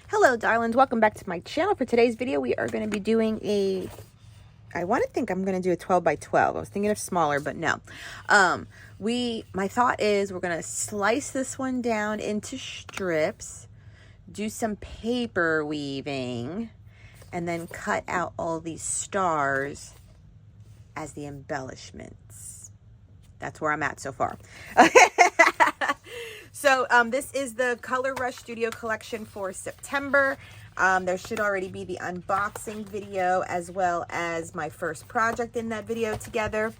Hello darlings, welcome back to my channel. For today's video we are going to be doing I'm going to do a 12 by 12. I was thinking of smaller, but no. My thought is we're going to slice this one down into strips, do some paper weaving, and then cut out all these stars as the embellishments. That's where I'm at so far. So this is the ColorRush Studio collection for September. There should already be the unboxing video as well as my first project in that video together.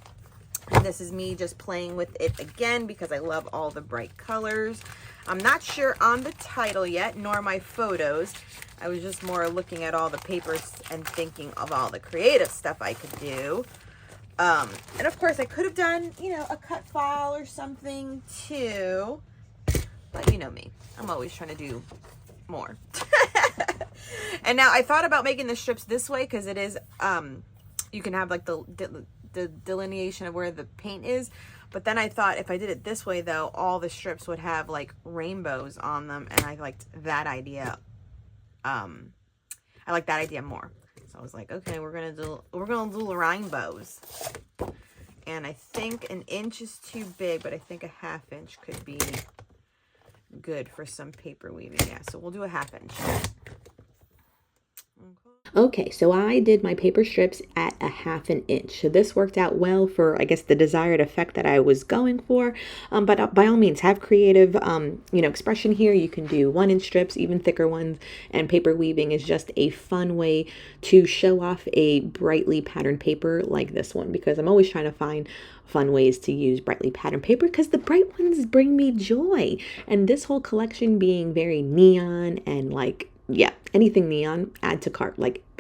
And this is me just playing with it again because I love all the bright colors. I'm not sure on the title yet, nor my photos. I was just more looking at all the papers and thinking of all the creative stuff I could do. And of course I could have done, a cut file or something too. But you know me, I'm always trying to do more. And now I thought about making the strips this way because it is, you can have like the delineation of where the paint is. But then I thought if I did it this way though, all the strips would have like rainbows on them. And I liked that idea. I like that idea more. So I was like, okay, we're gonna do rainbows. And I think an inch is too big, but I think a ½ inch could be good for some paper weaving. Yeah, so we'll do a ½ inch. Okay, so I did my paper strips at a ½ inch. So this worked out well for, I guess, the desired effect that I was going for. But by all means, have creative, expression here. You can do 1-inch strips, even thicker ones. And paper weaving is just a fun way to show off a brightly patterned paper like this one, because I'm always trying to find fun ways to use brightly patterned paper because the bright ones bring me joy. And this whole collection being very neon and anything neon, add to cart.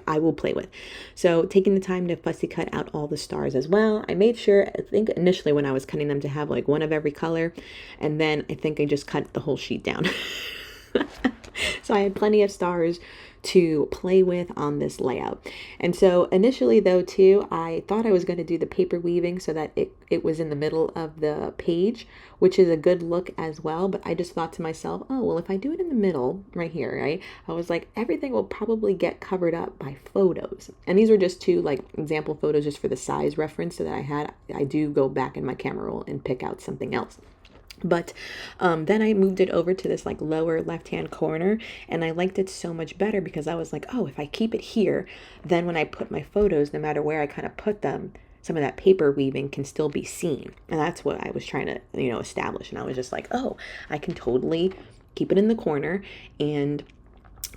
I will play with. So taking the time to fussy cut out all the stars as well. I made sure, I think initially when I was cutting them, to have like one of every color. And then I think I just cut the whole sheet down. So I had plenty of stars to play with on this layout. And so initially though too, I thought I was going to do the paper weaving so that it was in the middle of the page, which is a good look as well. But I just thought to myself, oh, well, if I do it in the middle right here, right, I was like, everything will probably get covered up by photos. And these were just two like example photos just for the size reference so that I do go back in my camera roll and pick out something else. But then I moved it over to this like lower left-hand corner, and I liked it so much better because I was like, oh, if I keep it here, then when I put my photos, no matter where I kind of put them, some of that paper weaving can still be seen. And that's what I was trying to, establish. And I was just like, oh, I can totally keep it in the corner and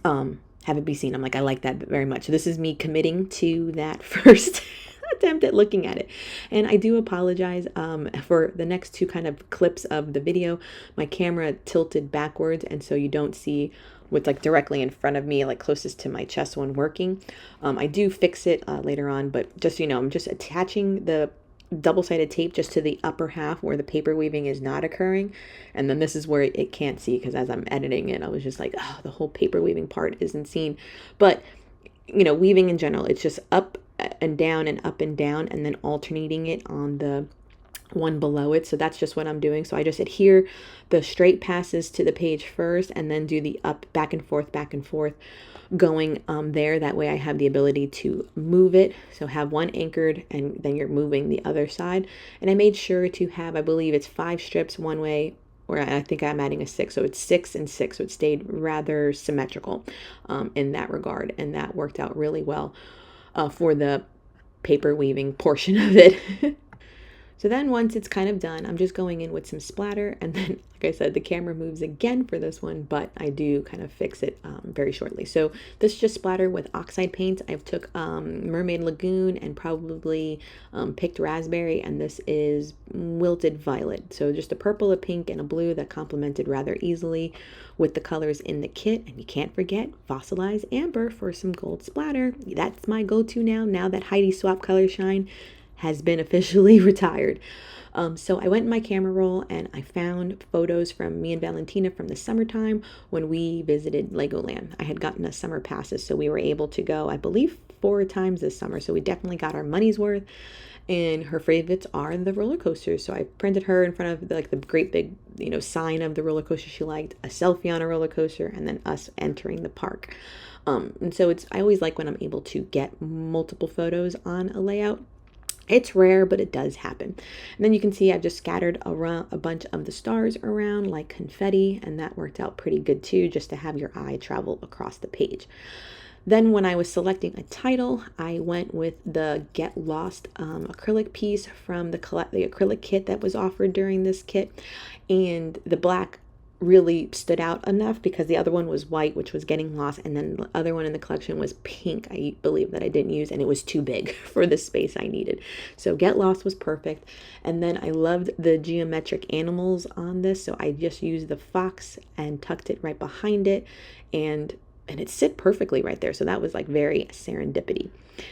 have it be seen. I'm like, I like that very much. So this is me committing to that first attempt at looking at it. And I do apologize for the next two kind of clips of the video. My camera tilted backwards, and so you don't see what's like directly in front of me, like closest to my chest when working. I do fix it later on, but just I'm just attaching the double-sided tape just to the upper half where the paper weaving is not occurring. And then this is where it can't see, because as I'm editing it, I was just like, oh, the whole paper weaving part isn't seen. But weaving in general, it's just up and down and up and down, and then alternating it on the one below it. So that's just what I'm doing. So I just adhere the straight passes to the page first, and then do the up, back and forth going there. That way I have the ability to move it. So have one anchored, and then you're moving the other side. And I made sure to have, I believe it's 5 strips one way, or I think I'm adding a 6, so it's 6 and 6, so it stayed rather symmetrical in that regard, and that worked out really well for the paper weaving portion of it. So then once it's kind of done, I'm just going in with some splatter, and then, like I said, the camera moves again for this one, but I do kind of fix it very shortly. So this just splatter with oxide paint. I took Mermaid Lagoon and probably picked raspberry, and this is wilted violet. So just a purple, a pink, and a blue that complemented rather easily with the colors in the kit. And you can't forget fossilized amber for some gold splatter. That's my go-to now that Heidi Swap Color Shine has been officially retired. So I went in my camera roll and I found photos from me and Valentina from the summertime when we visited Legoland. I had gotten us summer passes, so we were able to go, I believe, 4 times this summer. So we definitely got our money's worth. And her favorites are the roller coasters. So I printed her in front of the great big, sign of the roller coaster she liked, a selfie on a roller coaster, and then us entering the park. And so I always like when I'm able to get multiple photos on a layout. It's rare, but it does happen. And then you can see I've just scattered around a bunch of the stars around like confetti, and that worked out pretty good too, just to have your eye travel across the page. Then when I was selecting a title, I went with the Get Lost acrylic piece from the acrylic kit that was offered during this kit. And the black really stood out enough because the other one was white, which was getting lost, and then the other one in the collection was pink, I believe, that I didn't use, and it was too big for the space I needed. So Get Lost was perfect. And then I loved the geometric animals on this, so I just used the fox and tucked it right behind it, and it sit perfectly right there. So that was like very serendipity.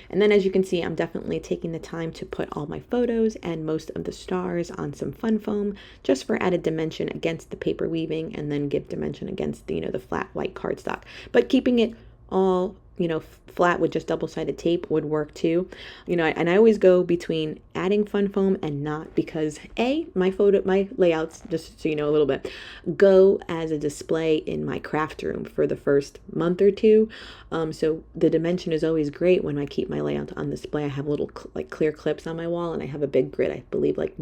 And then as you can see, I'm definitely taking the time to put all my photos and most of the stars on some fun foam, just for added dimension against the paper weaving, and then give dimension against the, the flat white cardstock. But keeping it all, flat with just double-sided tape would work too. And I always go between adding fun foam and not, because my layouts, just so you know a little bit, go as a display in my craft room for the first month or two. So the dimension is always great when I keep my layout on display. I have little clear clips on my wall, and I have a big grid, I believe like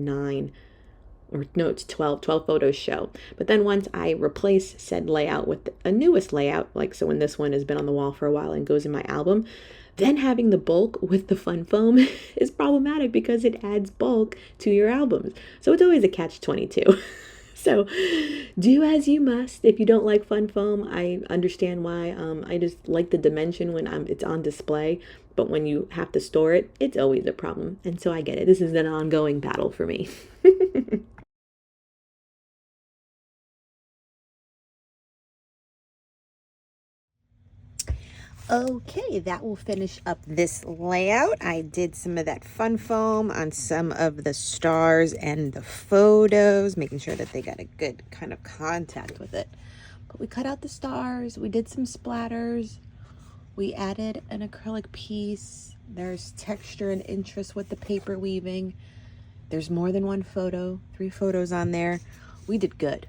12 photos show. But then once I replace said layout with a newest layout, so when this one has been on the wall for a while and goes in my album, then having the bulk with the fun foam is problematic because it adds bulk to your albums. So it's always a catch-22. So do as you must. If you don't like fun foam, I understand why. I just like the dimension when it's on display, but when you have to store it, it's always a problem. And so I get it. This is an ongoing battle for me. Okay, that will finish up this layout. I did some of that fun foam on some of the stars and the photos, making sure that they got a good kind of contact with it. But we cut out the stars, we did some splatters, we added an acrylic piece. There's texture and interest with the paper weaving. There's more than one photo, 3 photos on there. We did good.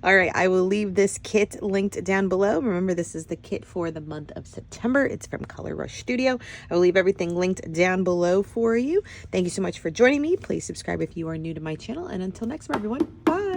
All right, I will leave this kit linked down below. Remember, this is the kit for the month of September. It's from ColorRush Studio. I will leave everything linked down below for you. Thank you so much for joining me. Please subscribe if you are new to my channel. And until next time, everyone, bye.